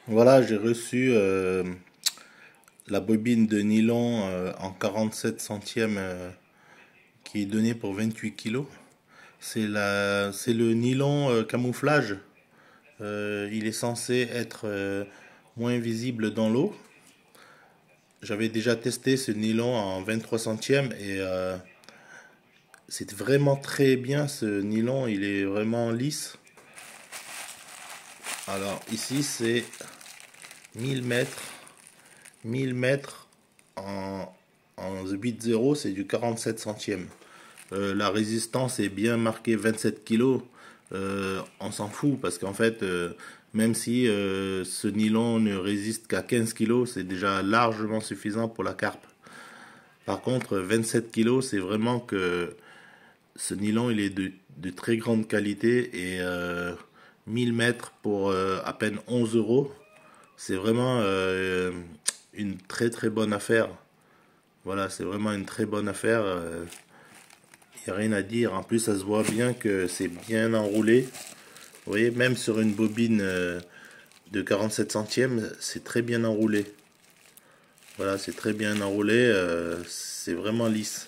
Voilà, j'ai reçu la bobine de nylon en 47 centièmes qui est donnée pour 28 kilos. C'est le nylon camouflage. Il est censé être moins visible dans l'eau. J'avais déjà testé ce nylon en 23 centièmes et c'est vraiment très bien ce nylon. Il est vraiment lisse. Alors ici c'est 1000 mètres. 1000 mètres en 8,0, c'est du 47 centièmes. La résistance est bien marquée 27 kilos. On s'en fout parce qu'en fait, même si ce nylon ne résiste qu'à 15 kilos, c'est déjà largement suffisant pour la carpe. Par contre, 27 kilos, c'est vraiment que ce nylon il est de très grande qualité et 1000 mètres pour à peine 11 euros, c'est vraiment une très très bonne affaire. Voilà, c'est vraiment une très bonne affaire. Il n'y a rien à dire. En plus, ça se voit bien que c'est bien enroulé. Vous voyez, même sur une bobine de 47 centièmes, c'est très bien enroulé. Voilà, c'est très bien enroulé. C'est vraiment lisse.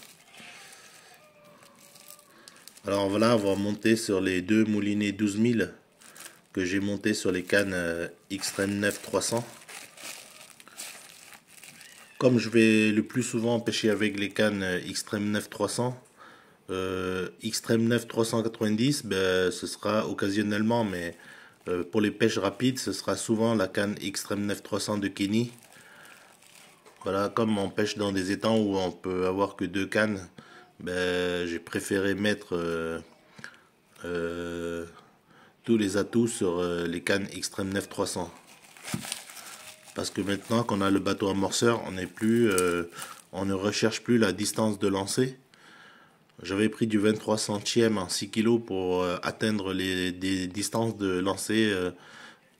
Alors voilà, on va monter sur les deux moulinets 12 000 que j'ai monté sur les cannes Xtreme 9 300. Comme je vais le plus souvent pêcher avec les cannes Xtreme 9 300, Xtreme 9 390, ben, ce sera occasionnellement, mais pour les pêches rapides, ce sera souvent la canne Xtreme 9 300 de Kenny. Voilà, comme on pêche dans des étangs où on peut avoir que deux cannes, ben, j'ai préféré mettre euh, tous les atouts sur les cannes Xtreme 9 300. Parce que maintenant qu'on a le bateau amorceur, on ne recherche plus la distance de lancer. J'avais pris du 23 centièmes en 6 kilos pour atteindre des distances de lancer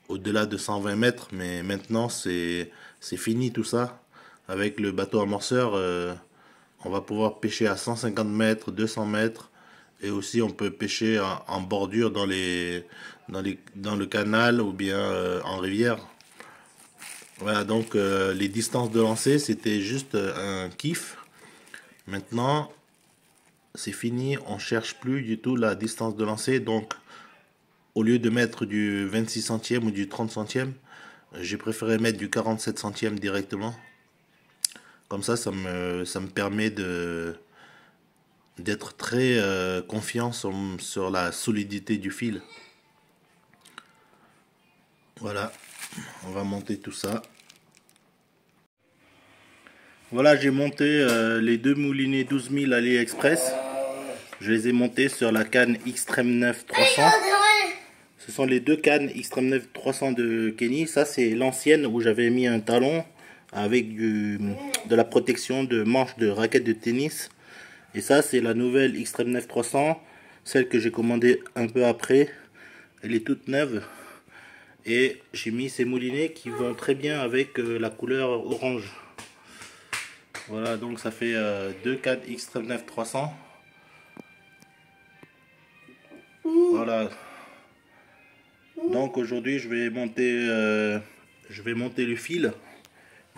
au-delà de 120 mètres, mais maintenant c'est fini tout ça. Avec le bateau amorceur, on va pouvoir pêcher à 150 mètres, 200 mètres, et aussi on peut pêcher en bordure dans le canal ou bien en rivière. Voilà, donc les distances de lancer, c'était juste un kiff. Maintenant, c'est fini, on cherche plus du tout la distance de lancer. Donc, au lieu de mettre du 26 centièmes ou du 30 centièmes, j'ai préféré mettre du 47 centièmes directement. Comme ça me permet d'être très confiant sur la solidité du fil. Voilà, on va monter tout ça. Voilà, j'ai monté les deux moulinets 12 000 AliExpress. Je les ai montés sur la canne Xtreme 9 300. Ce sont les deux cannes Xtreme 9 300 de Kenny. Ça, c'est l'ancienne où j'avais mis un talon avec de la protection de manche de raquette de tennis. Et ça, c'est la nouvelle Xtreme 9 300. Celle que j'ai commandée un peu après. Elle est toute neuve. Et j'ai mis ces moulinets qui vont très bien avec la couleur orange. Voilà, donc ça fait deux cannes Xtreme 9 300. Voilà. Donc aujourd'hui je vais monter le fil.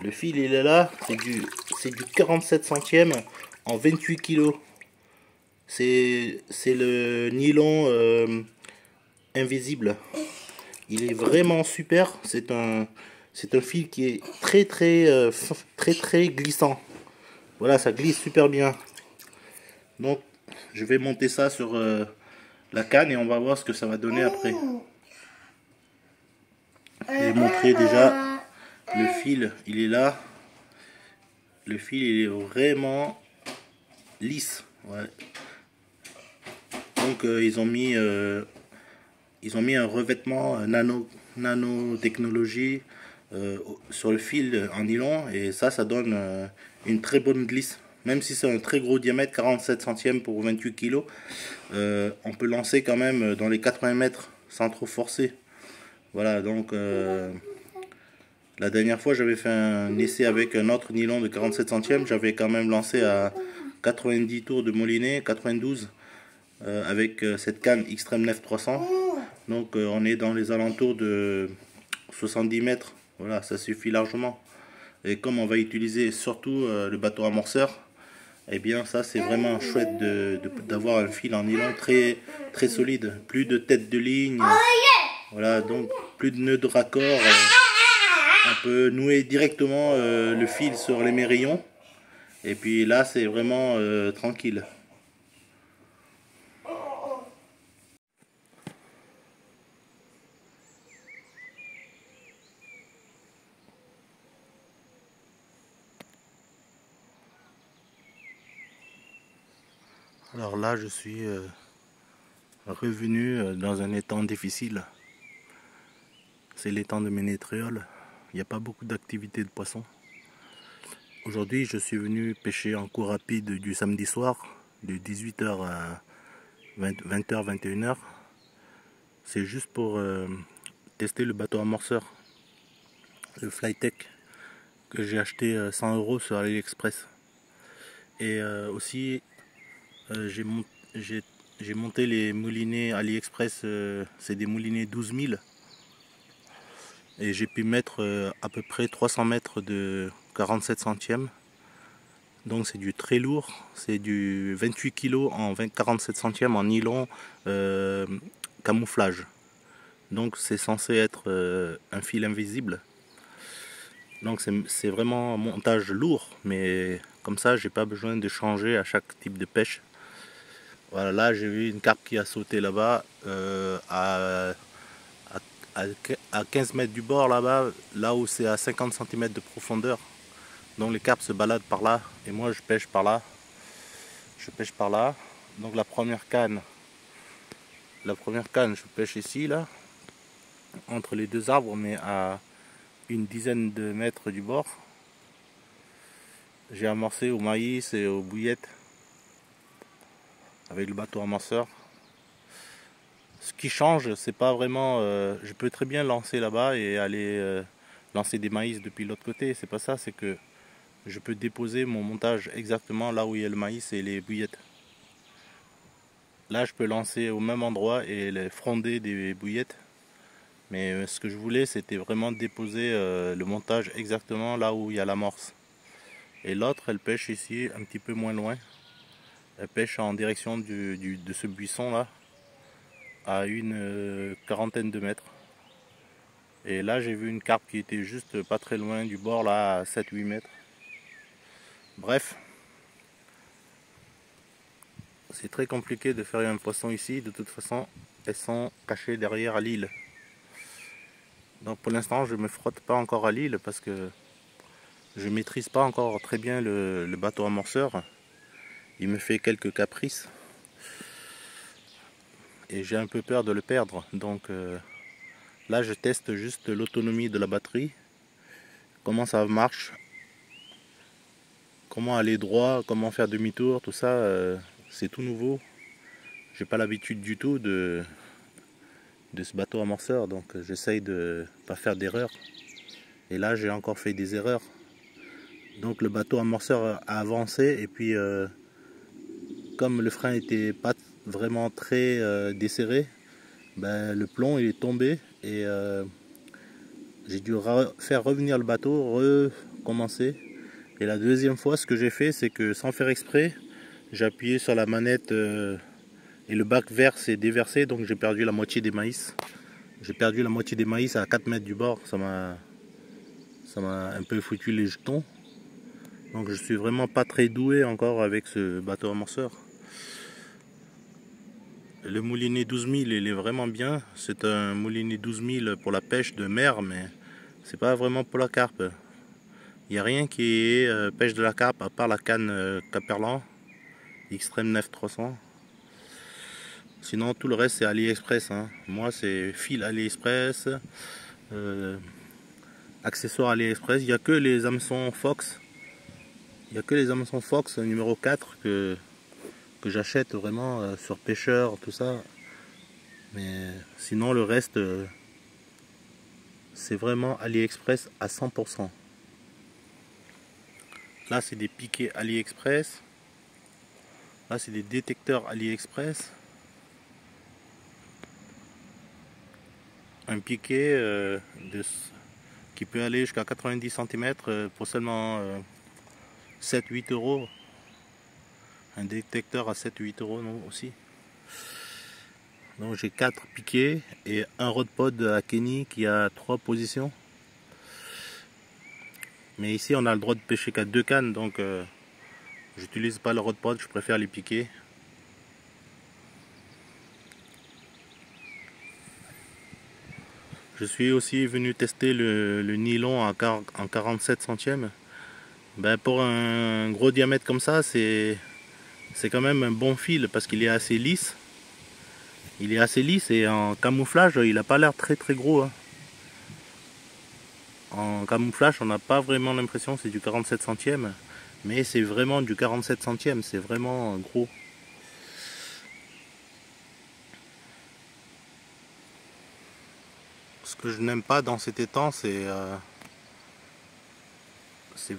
Le fil il est là, c'est du 47 centièmes en 28 kilos. C'est le nylon invisible. Il est vraiment super. C'est un fil qui est très glissant. Voilà, ça glisse super bien. Donc je vais monter ça sur la canne et on va voir ce que ça va donner après. Je vais montrer déjà le fil, il est là. Le fil il est vraiment lisse. Ouais. Donc ils ont mis un revêtement nanotechnologie sur le fil en nylon et ça donne une très bonne glisse. Même si c'est un très gros diamètre, 47 centièmes pour 28 kg, on peut lancer quand même dans les 80 mètres sans trop forcer. Voilà, donc la dernière fois j'avais fait un essai avec un autre nylon de 47 centièmes, j'avais quand même lancé à 90 tours de moulinet, 92 avec cette canne Xtreme 9 300. Donc on est dans les alentours de 70 mètres. Voilà, ça suffit largement. Et comme on va utiliser surtout le bateau amorceur, eh bien ça c'est vraiment chouette d'avoir un fil en nylon très solide. Plus de tête de ligne. Voilà, donc plus de nœuds de raccord. On peut nouer directement le fil sur les mérillons. Et puis là c'est vraiment tranquille. Alors là je suis revenu dans un étang difficile. C'est l'étang de Ménétréol. Il n'y a pas beaucoup d'activités de poissons. Aujourd'hui je suis venu pêcher en cours rapide du samedi soir, de 18 h à 20 h 21 h. C'est juste pour tester le bateau amorceur, le Flytech, que j'ai acheté 100 € sur AliExpress. Et aussi j'ai monté les moulinets AliExpress, c'est des moulinets 12 000. Et j'ai pu mettre à peu près 300 mètres de 47 centièmes. Donc c'est du très lourd, c'est du 28 kg en 47 centièmes en nylon camouflage. Donc c'est censé être un fil invisible. Donc c'est vraiment un montage lourd, mais comme ça j'ai pas besoin de changer à chaque type de pêche. Voilà, là j'ai vu une carpe qui a sauté là-bas à 15 mètres du bord là-bas, là où c'est à 50 cm de profondeur. Donc les carpes se baladent par là et moi je pêche par là. Je pêche par là. Donc la première canne je pêche ici là, entre les deux arbres, mais à une dizaine de mètres du bord. J'ai amorcé au maïs et aux bouillettes avec le bateau amorceur. Ce qui change, c'est pas vraiment. Je peux très bien lancer là-bas et aller lancer des maïs depuis l'autre côté. C'est pas ça, c'est que je peux déposer mon montage exactement là où il y a le maïs et les bouillettes. Là, je peux lancer au même endroit et les fronder des bouillettes. Mais ce que je voulais, c'était vraiment déposer le montage exactement là où il y a l'amorce. Et l'autre, elle pêche ici, un petit peu moins loin. Elle pêche en direction de ce buisson là, à une quarantaine de mètres. Et là, j'ai vu une carpe qui était juste pas très loin du bord là, à 7-8 mètres. Bref, c'est très compliqué de faire un poisson ici. De toute façon, elles sont cachées derrière l'île. Donc pour l'instant, je ne me frotte pas encore à l'île parce que je maîtrise pas encore très bien le bateau amorceur. Il me fait quelques caprices et j'ai un peu peur de le perdre. Donc là, je teste juste l'autonomie de la batterie, comment ça marche, comment aller droit, comment faire demi-tour, tout ça, c'est tout nouveau. J'ai pas l'habitude du tout de ce bateau amorceur, donc j'essaye de pas faire d'erreurs. Et là, j'ai encore fait des erreurs. Donc le bateau amorceur a avancé et puis comme le frein était pas vraiment très desserré, ben, le plomb il est tombé et j'ai dû faire revenir le bateau, recommencer. Et la deuxième fois, ce que j'ai fait, c'est que sans faire exprès, j'ai appuyé sur la manette et le bac vert s'est déversé, donc j'ai perdu la moitié des maïs. J'ai perdu la moitié des maïs à 4 mètres du bord, ça m'a un peu foutu les jetons. Donc je suis vraiment pas très doué encore avec ce bateau amorceur. Le moulinet 12 000 il est vraiment bien. C'est un moulinet 12 000 pour la pêche de mer, mais c'est pas vraiment pour la carpe. Il n'y a rien qui est pêche de la carpe à part la canne Caperlan Extreme 9 300. Sinon tout le reste c'est AliExpress. Hein. Moi c'est fil AliExpress, accessoires AliExpress. Il n'y a que les hameçons Fox. Il n'y a que les hameçons Fox numéro 4 que j'achète vraiment sur pêcheur, tout ça. Mais sinon le reste c'est vraiment AliExpress à 100%. Là c'est des piquets AliExpress. Là c'est des détecteurs AliExpress. un piquet qui peut aller jusqu'à 90 cm pour seulement 7-8 euros. Un détecteur à 7-8 euros non, aussi. Donc j'ai 4 piquets et un rod pod à Kenny qui a 3 positions. Mais ici on a le droit de pêcher qu'à 2 cannes, donc j'utilise pas le rod pod, je préfère les piquets. Je suis aussi venu tester le nylon en 47 centièmes. Ben pour un gros diamètre comme ça, c'est quand même un bon fil parce qu'il est assez lisse. Il est assez lisse et en camouflage, il n'a pas l'air très gros. Hein. En camouflage, on n'a pas vraiment l'impression que c'est du 47 centièmes. Mais c'est vraiment du 47 centièmes, c'est vraiment gros. Ce que je n'aime pas dans cet étang, c'est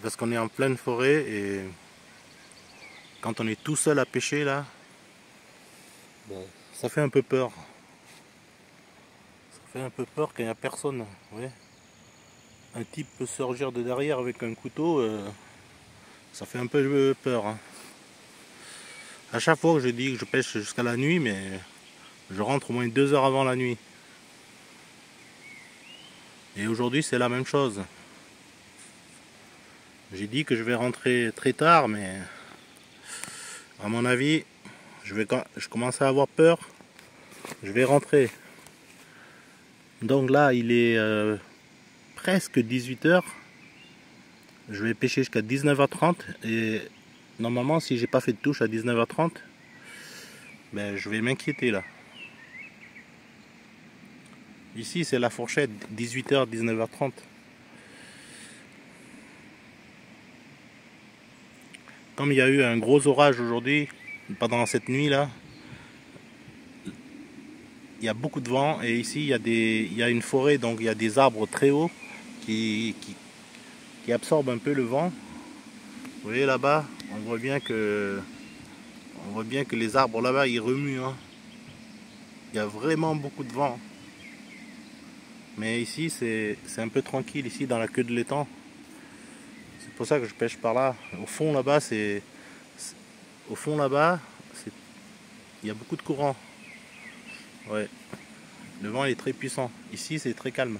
parce qu'on est en pleine forêt et quand on est tout seul à pêcher là, bon, ça fait un peu peur. Ça fait un peu peur quand il n'y a personne. Ouais. Un type peut surgir de derrière avec un couteau, ça fait un peu peur. Hein. À chaque fois que je dis que je pêche jusqu'à la nuit, mais je rentre au moins 2 heures avant la nuit. Et aujourd'hui c'est la même chose. J'ai dit que je vais rentrer très tard, mais à mon avis, je commence à avoir peur. Je vais rentrer. Donc là, il est presque 18 h. Je vais pêcher jusqu'à 19h30 et normalement, si j'ai pas fait de touche à 19h30, ben je vais m'inquiéter là. Ici, c'est la fourchette 18h, 19h30. Comme il y a eu un gros orage aujourd'hui, pendant cette nuit là, il y a beaucoup de vent et ici il y a une forêt, donc il y a des arbres très hauts qui absorbent un peu le vent. Vous voyez là-bas, on voit bien que les arbres là-bas ils remuent. Hein. Il y a vraiment beaucoup de vent. Mais ici c'est un peu tranquille ici dans la queue de l'étang. C'est pour ça que je pêche par là. Au fond là-bas il y a beaucoup de courant. Ouais. Le vent est très puissant. Ici c'est très calme.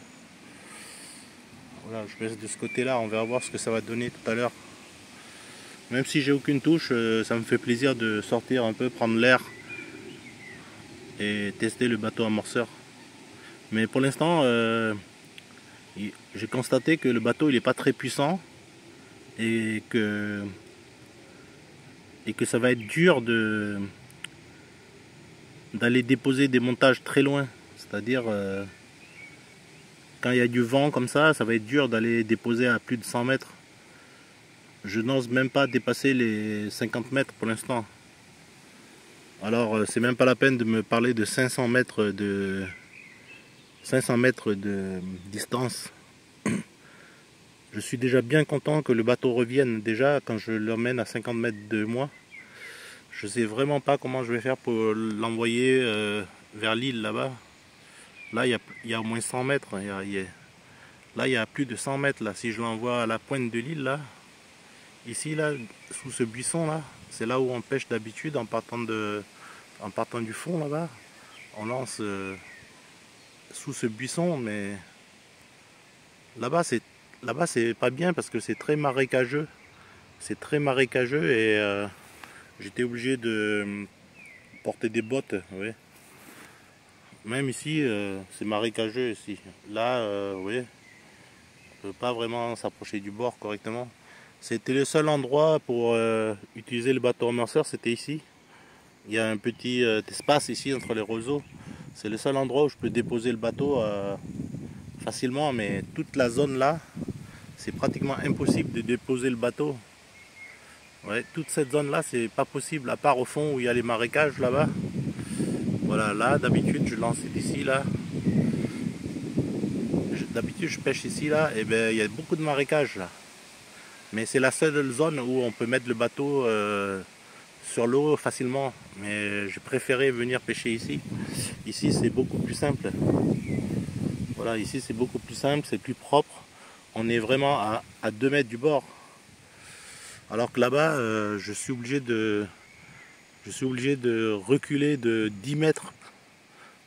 Voilà, je pêche de ce côté-là, on va voir ce que ça va donner tout à l'heure. Même si j'ai aucune touche, ça me fait plaisir de sortir un peu, prendre l'air et tester le bateau amorceur. Mais pour l'instant, j'ai constaté que le bateau il n'est pas très puissant et que ça va être dur d'aller déposer des montages très loin. C'est-à-dire quand il y a du vent comme ça va être dur d'aller déposer à plus de 100 mètres. Je n'ose même pas dépasser les 50 mètres pour l'instant. Alors c'est même pas la peine de me parler de 500 mètres de distance. Je suis déjà bien content que le bateau revienne déjà quand je l'emmène à 50 mètres de moi. Je sais vraiment pas comment je vais faire pour l'envoyer vers l'île là-bas. Là il y a au moins 100 mètres. Là il y a plus de 100 mètres là. Si je l'envoie à la pointe de l'île là, ici là, sous ce buisson là, c'est là où on pêche d'habitude en partant du fond là-bas. On lance sous ce buisson, mais là-bas c'est pas bien parce que c'est très marécageux. C'est très marécageux et j'étais obligé de porter des bottes. Oui. Même ici, c'est marécageux ici. Là, oui, on peut pas vraiment s'approcher du bord correctement. C'était le seul endroit pour utiliser le bateau amorceur, c'était ici. Il y a un petit espace ici entre les roseaux. C'est le seul endroit où je peux déposer le bateau facilement, mais toute la zone là, c'est pratiquement impossible de déposer le bateau. Ouais, toute cette zone là, c'est pas possible, à part au fond où il y a les marécages là-bas. Voilà, là d'habitude je lance d'ici là. D'habitude je pêche ici là, et ben il y a beaucoup de marécages là. Mais c'est la seule zone où on peut mettre le bateau sur l'eau facilement. Mais j'ai préféré venir pêcher ici. Ici c'est beaucoup plus simple. Voilà, ici c'est beaucoup plus simple, c'est plus propre. On est vraiment à 2 mètres du bord. Alors que là-bas, je suis obligé de reculer de 10 mètres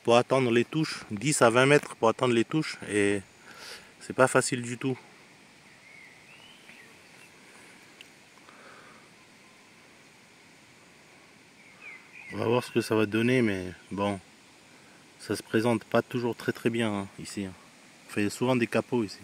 pour attendre les touches, 10 à 20 mètres pour attendre les touches, et c'est pas facile du tout. On va voir ce que ça va donner, mais bon, ça se présente pas toujours très bien hein, ici. On fait souvent des capots ici.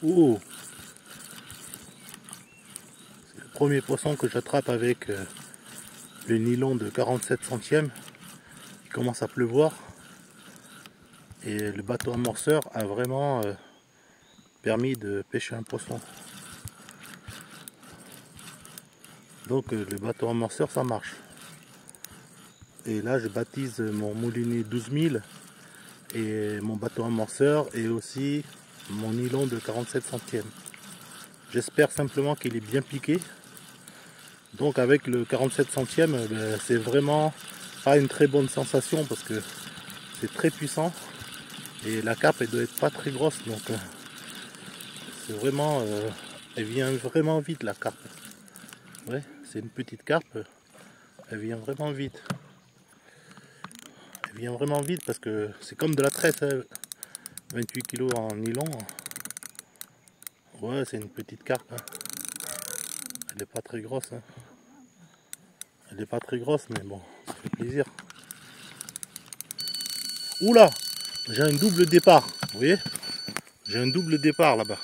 Oh, c'est le premier poisson que j'attrape avec le nylon de 47 centièmes. Il commence à pleuvoir et le bateau amorceur a vraiment permis de pêcher un poisson. Donc le bateau amorceur ça marche. Et là je baptise mon moulinet 12 000 et mon bateau amorceur et aussi mon nylon de 47 centièmes. J'espère simplement qu'il est bien piqué. Donc avec le 47 centièmes, ben, c'est vraiment pas une très bonne sensation parce que c'est très puissant et la carpe elle doit être pas très grosse, donc c'est vraiment elle vient vraiment vite la carpe. Ouais, c'est une petite carpe, elle vient vraiment vite. Elle vient vraiment vite parce que c'est comme de la tresse, hein. 28 kg en nylon. Ouais, c'est une petite carpe. Hein. Elle n'est pas très grosse. Hein. Elle n'est pas très grosse, mais bon, ça fait plaisir. Oula, j'ai un double départ. Vous voyez? J'ai un double départ là-bas.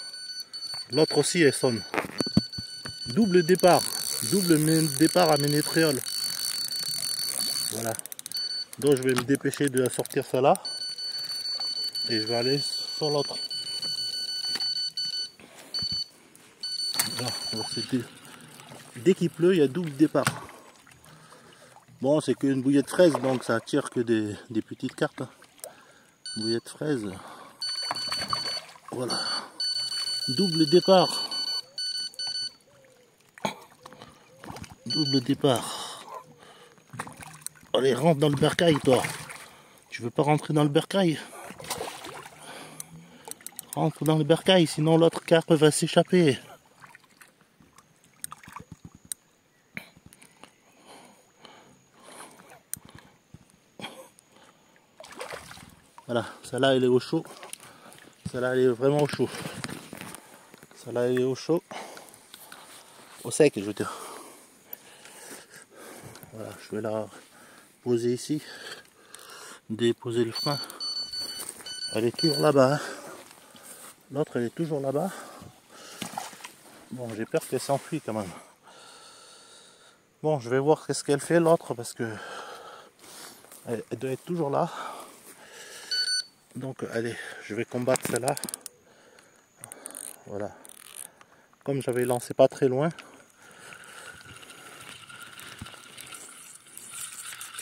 L'autre aussi, elle sonne. Double départ. Double départ à ménétréole. Voilà. Donc je vais me dépêcher de sortir ça là. Et je vais aller sur l'autre. Voilà. Alors dès qu'il pleut, il y a double départ. Bon, c'est qu'une bouillée de fraises, donc ça attire que des petites carpes. Hein. Bouillée de fraises. Voilà. Double départ. Double départ. Allez, rentre dans le bercail, toi. Tu veux pas rentrer dans le bercail? Rentre dans le bercail, sinon l'autre carpe va s'échapper. Voilà, celle-là elle est au chaud. Celle-là elle est vraiment au chaud. Celle-là elle est au chaud. Au sec, je veux dire. Voilà, je vais la poser ici. Déposer le frein. Elle est toujours là-bas. Hein. L'autre elle est toujours là-bas. Bon, j'ai peur qu'elle s'enfuit quand même. Bon, je vais voir qu'est-ce qu'elle fait l'autre parce que elle doit être toujours là. Donc allez, je vais combattre celle-là. Voilà. Comme j'avais lancé pas très loin.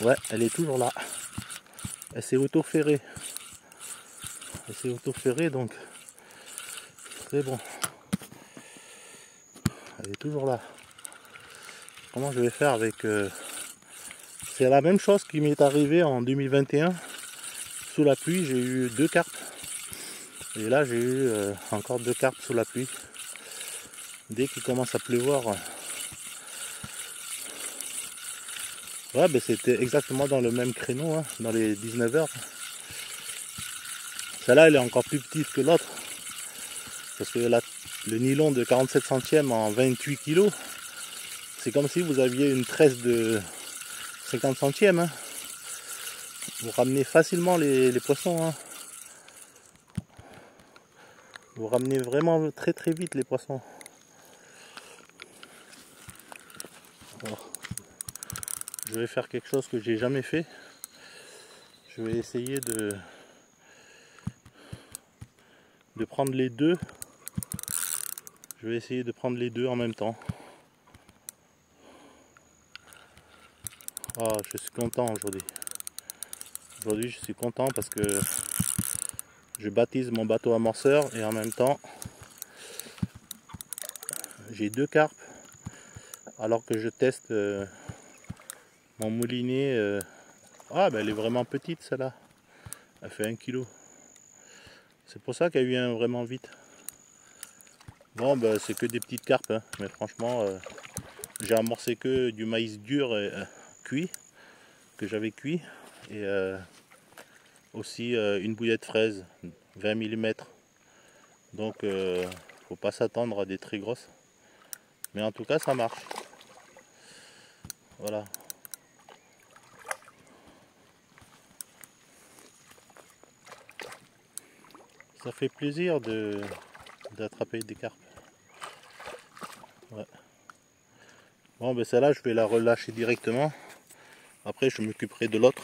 Ouais, elle est toujours là. Elle s'est auto-ferrée. Elle s'est auto-ferrée, donc c'est bon. Elle est toujours là. Comment je vais faire avec... C'est la même chose qui m'est arrivé en 2021. Sous la pluie, j'ai eu 2 carpes. Et là, j'ai eu encore 2 carpes sous la pluie. Dès qu'il commence à pleuvoir... Ouais, ben c'était exactement dans le même créneau, hein, dans les 19 heures. Celle-là, elle est encore plus petite que l'autre. Parce que le nylon de 47 centièmes en 28 kg, c'est comme si vous aviez une tresse de 50 centièmes. Hein. Vous ramenez facilement les poissons. Hein. Vous ramenez vraiment très très vite les poissons. Alors, je vais faire quelque chose que j'ai jamais fait. Je vais essayer de prendre les deux. Je vais essayer de prendre les deux en même temps. Oh, je suis content aujourd'hui. Aujourd'hui, je suis content parce que je baptise mon bateau amorceur et en même temps, j'ai deux carpes alors que je teste mon moulinet. Ah, ben elle est vraiment petite celle-là. Elle fait 1 kg. C'est pour ça qu'elle vient vraiment vite. Bon, ben c'est que des petites carpes, hein. Mais franchement, j'ai amorcé que du maïs dur et cuit, que j'avais cuit. Et aussi une bouillette de fraises, 20 mm. Donc, faut pas s'attendre à des très grosses. Mais en tout cas, ça marche. Voilà. Ça fait plaisir d'attraper des carpes. Ouais. Bon, ben celle-là, je vais la relâcher directement. Après, je m'occuperai de l'autre.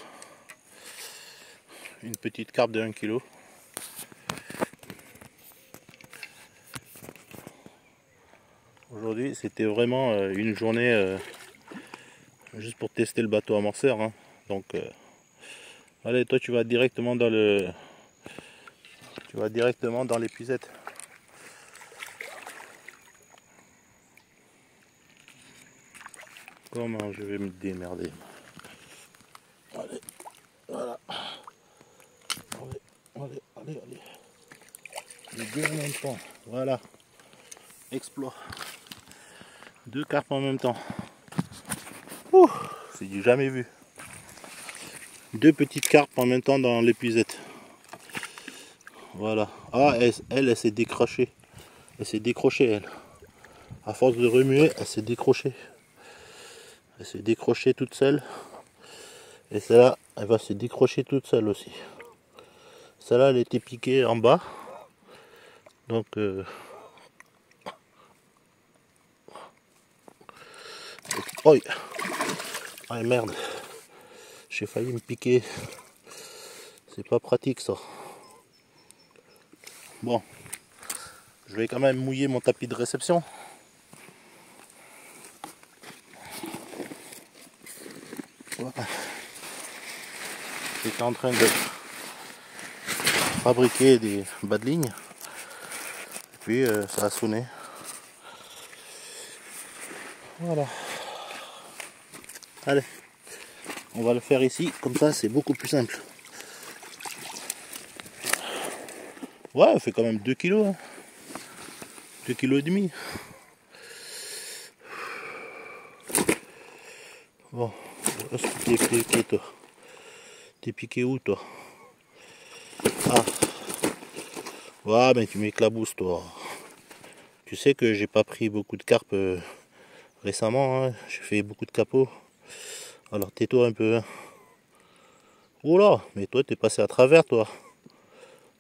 Une petite carpe de 1 kg. Aujourd'hui, c'était vraiment une journée juste pour tester le bateau amorceur. Hein. Donc, allez, toi, tu vas directement dans l'épuisette. Comment je vais me démerder? Allez, voilà. Allez. Les deux en même temps. Voilà. Exploit. Deux carpes en même temps. C'est du jamais vu. Deux petites carpes en même temps dans l'épuisette. Voilà. Ah, elle s'est décrochée. Elle s'est décrochée, elle. À force de remuer, elle s'est décrochée. Elle s'est décrochée toute seule. Et celle-là, elle va se décrocher toute seule aussi. Celle-là, elle était piquée en bas. Donc, oh, ah merde. J'ai failli me piquer. C'est pas pratique ça. Bon. Je vais quand même mouiller mon tapis de réception. Voilà. J'étais en train de fabriquer des bas de ligne. Et puis ça a sonné. Voilà. Allez. On va le faire ici. Comme ça, c'est beaucoup plus simple. Ouais, elle fait quand même 2 kg. Hein. 2 kg et demi. Bon, est-ce que t'es piqué toi? T'es piqué où toi? Ah, ouais, mais tu m'éclabousses toi. Tu sais que j'ai pas pris beaucoup de carpes récemment, hein. J'ai fait beaucoup de capots. Alors tais-toi un peu. Hein. Oula, mais toi t'es passé à travers toi.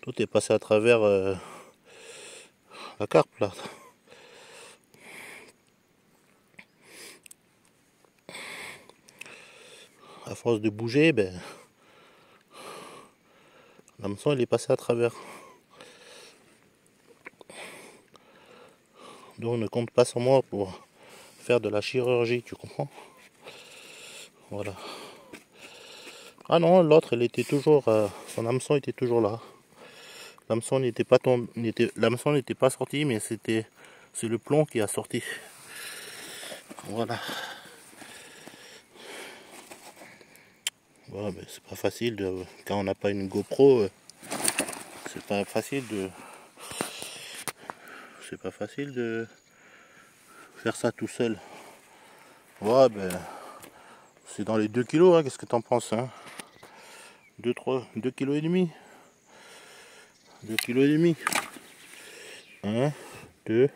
Toi t'es passé à travers la carpe là. À force de bouger, ben l'hameçon il est passé à travers. Donc ne compte pas sur moi pour faire de la chirurgie, tu comprends? Voilà. Ah non, l'autre elle était toujours, son hameçon était toujours là. L'hameçon n'était pas tombé, l'hameçon n'était pas sorti, mais c'est le plomb qui a sorti. Voilà. Voilà, mais c'est pas facile quand on n'a pas une GoPro, c'est pas facile de faire ça tout seul. Ouais, ben c'est dans les 2 kilos, hein, qu'est-ce que t'en penses, hein? 2 kg et demi. 2 kg et demi. 1, 2,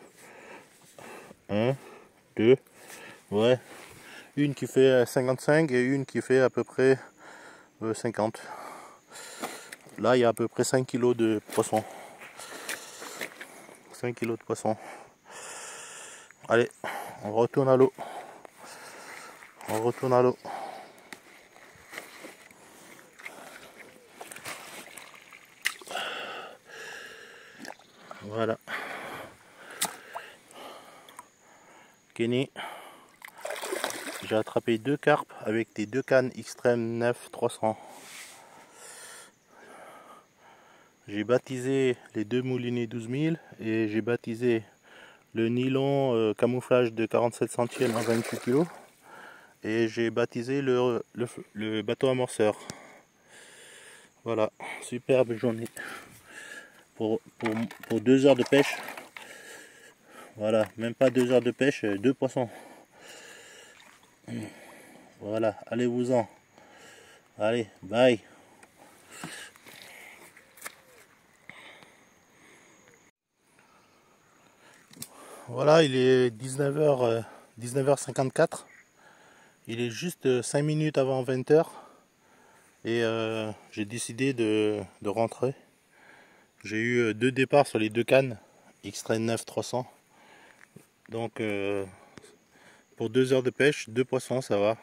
1, 2, ouais. Une qui fait 55 et une qui fait à peu près 50. Là, il y a à peu près 5 kg de poisson. 5 kg de poisson. Allez, on retourne à l'eau. On retourne à l'eau. Voilà. Kenny. J'ai attrapé 2 carpes avec des 2 cannes Extreme 9 300. J'ai baptisé les 2 moulinets 12 000 et j'ai baptisé le nylon camouflage de 47 centièmes à 28 kg. Et j'ai baptisé le bateau amorceur. Voilà, superbe journée pour 2 heures de pêche. Voilà, même pas 2 heures de pêche, 2 poissons. Voilà, allez-vous-en. Allez, bye. Voilà, il est 19h54. Il est juste 5 minutes avant 20h. Et j'ai décidé de rentrer. J'ai eu 2 départs sur les 2 cannes Extreme 9 300. Donc pour 2 heures de pêche, 2 poissons, ça va.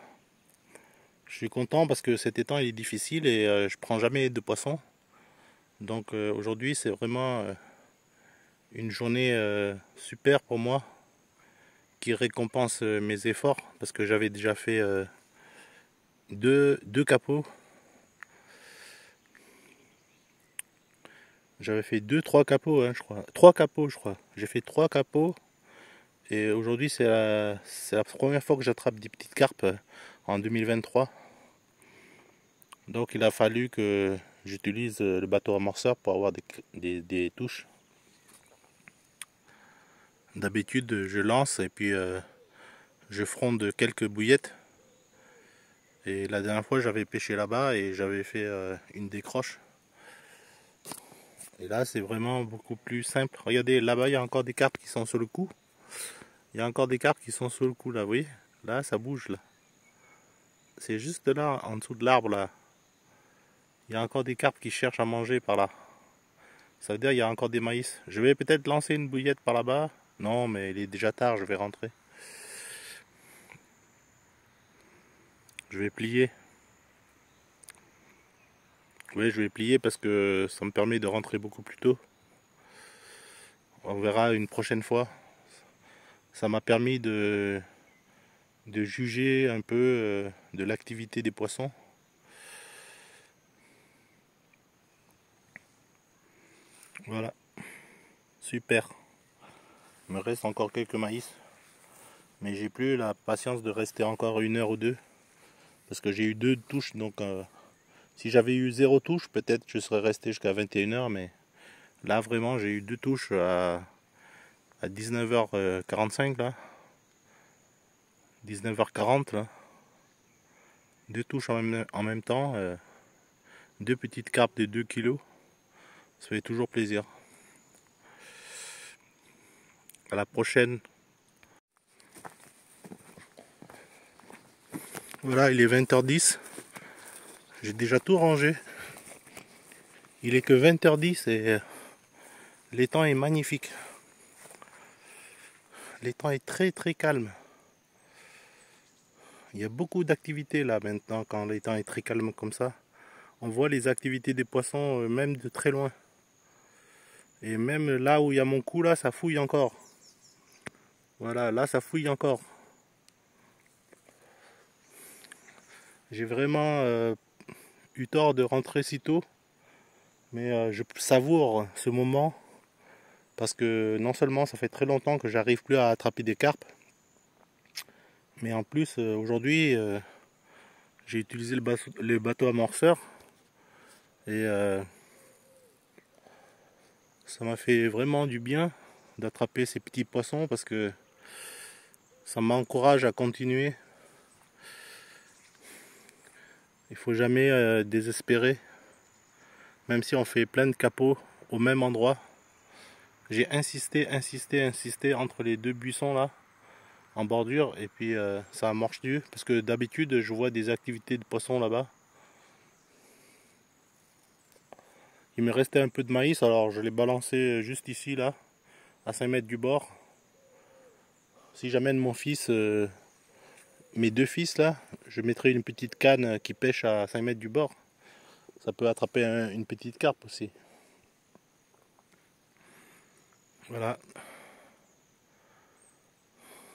Je suis content parce que cet étang il est difficile et je prends jamais de poissons. Donc aujourd'hui c'est vraiment une journée super pour moi qui récompense mes efforts parce que j'avais déjà fait 2 capots. J'avais fait 3 capots, hein, je crois. 3 capots, je crois. J'ai fait 3 capots. Et aujourd'hui, c'est la première fois que j'attrape des petites carpes en 2023. Donc, il a fallu que j'utilise le bateau amorceur pour avoir des touches. D'habitude, je lance et puis je fronde quelques bouillettes. Et la dernière fois, j'avais pêché là-bas et j'avais fait une décroche. Et là, c'est vraiment beaucoup plus simple. Regardez, là-bas, il y a encore des carpes qui sont sur le coup. Il y a encore des carpes qui sont sur le coup, là, vous voyez. Là, ça bouge, là. C'est juste là, en dessous de l'arbre, là. Il y a encore des carpes qui cherchent à manger par là. Ça veut dire qu'il y a encore des maïs. Je vais peut-être lancer une bouillette par là-bas. Non, mais il est déjà tard, je vais rentrer. Je vais plier. Oui, je vais plier parce que ça me permet de rentrer beaucoup plus tôt. On verra une prochaine fois. Ça m'a permis de juger un peu de l'activité des poissons. Voilà. Super. Il me reste encore quelques maïs. Mais j'ai plus la patience de rester encore 1 heure ou 2. Parce que j'ai eu 2 touches. Donc si j'avais eu 0 touche, peut-être je serais resté jusqu'à 21h. Mais là vraiment j'ai eu 2 touches à 19h45 là. 19h40 là. 2 touches en même temps. 2 petites carpes de 2 kg. Ça fait toujours plaisir. À la prochaine. Voilà, il est 20h10. J'ai déjà tout rangé. Il est que 20h10 et l'étang est magnifique. L'étang est très très calme. Il y a beaucoup d'activités là maintenant quand l'étang est très calme comme ça. On voit les activités des poissons même de très loin. Et même là où il y a mon coup là, ça fouille encore. Voilà, là ça fouille encore. J'ai vraiment eu tort de rentrer si tôt. Mais je savoure ce moment. Parce que non seulement ça fait très longtemps que j'arrive plus à attraper des carpes. Mais en plus aujourd'hui j'ai utilisé le bateau amorceur. Et ça m'a fait vraiment du bien d'attraper ces petits poissons parce que ça m'encourage à continuer. Il faut jamais désespérer, même si on fait plein de capots au même endroit. J'ai insisté entre les 2 buissons là, en bordure, et puis ça marche mieux parce que d'habitude je vois des activités de poissons là-bas. Il me restait un peu de maïs, alors je l'ai balancé juste ici là, à 5 mètres du bord. Si j'amène mon fils, mes deux fils là, je mettrai une petite canne qui pêche à 5 mètres du bord. Ça peut attraper une petite carpe aussi. Voilà.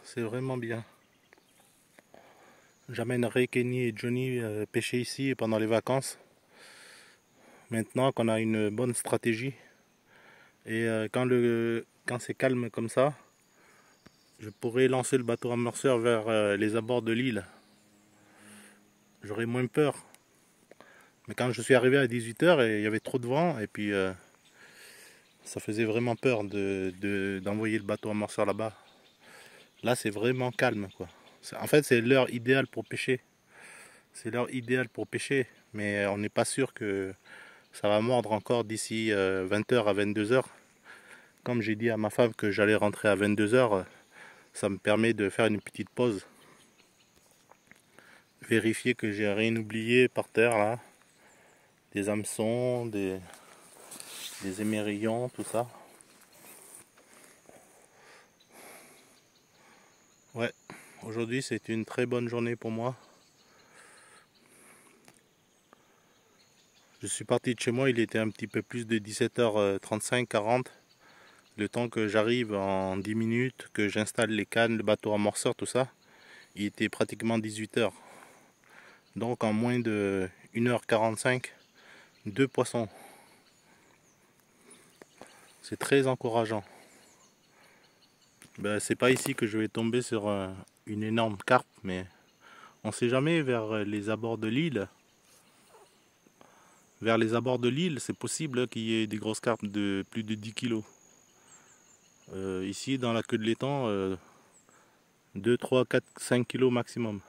C'est vraiment bien. J'amènerai Kenny et Johnny pêcher ici pendant les vacances. Maintenant qu'on a une bonne stratégie. Et quand c'est calme comme ça, je pourrais lancer le bateau amorceur vers les abords de l'île. J'aurais moins peur. Mais quand je suis arrivé à 18 h, il y avait trop de vent et puis ça faisait vraiment peur d'envoyer le bateau amorceur là-bas. Là, c'est vraiment calme, quoi. En fait, c'est l'heure idéale pour pêcher. C'est l'heure idéale pour pêcher, mais on n'est pas sûr que ça va mordre encore d'ici 20 h à 22 h. Comme j'ai dit à ma femme que j'allais rentrer à 22 h, ça me permet de faire une petite pause. Vérifier que j'ai rien oublié par terre là. Des hameçons, des émerillons, tout ça. Ouais, aujourd'hui c'est une très bonne journée pour moi. Je suis parti de chez moi, il était un petit peu plus de 17h35, 40. Le temps que j'arrive en 10 minutes, que j'installe les cannes, le bateau amorceur, tout ça, il était pratiquement 18 h. Donc en moins de 1h45, 2 poissons. C'est très encourageant. Ben, c'est pas ici que je vais tomber sur une énorme carpe, mais on sait jamais vers les abords de l'île. Vers les abords de l'île, c'est possible qu'il y ait des grosses carpes de plus de 10 kg. Ici, dans la queue de l'étang, 2, 3, 4, 5 kg maximum.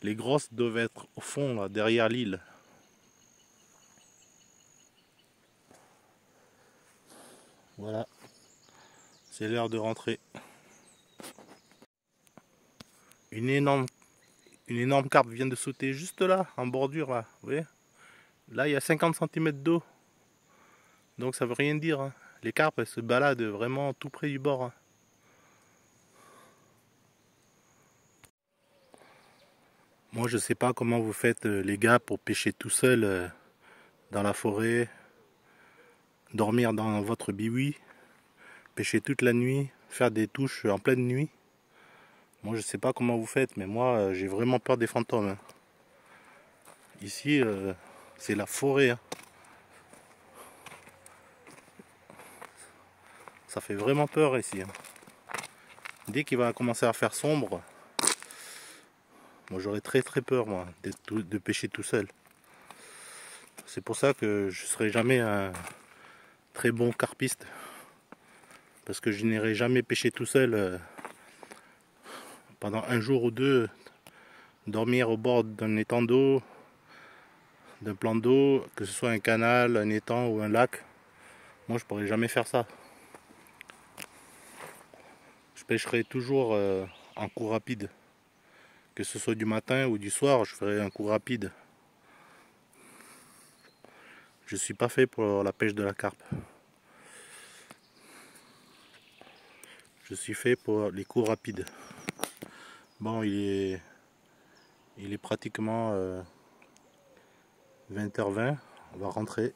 Les grosses doivent être au fond, là, derrière l'île. Voilà, c'est l'heure de rentrer. Une énorme carpe vient de sauter juste là, en bordure, là. Vous voyez? Là, il y a 50 cm d'eau. Donc ça veut rien dire, hein. Les carpes, elles se baladent vraiment tout près du bord, hein. Moi, je sais pas comment vous faites, les gars, pour pêcher tout seul dans la forêt, dormir dans votre biwi, pêcher toute la nuit, faire des touches en pleine nuit. Moi, je sais pas comment vous faites, mais moi, j'ai vraiment peur des fantômes, hein. Ici, c'est la forêt, hein. Ça fait vraiment peur ici, hein. Dès qu'il va commencer à faire sombre, moi j'aurais très peur, moi, de pêcher tout seul. C'est pour ça que je serai jamais un très bon carpiste, parce que je n'irai jamais pêcher tout seul pendant un jour ou deux, dormir au bord d'un étang d'eau, d'un plan d'eau, que ce soit un canal, un étang ou un lac. Moi je pourrais jamais faire ça. Je pêcherai toujours en coup rapide. Que ce soit du matin ou du soir, je ferai un coup rapide. Je suis pas fait pour la pêche de la carpe. Je suis fait pour les coups rapides. Bon, il est pratiquement 20h20. On va rentrer.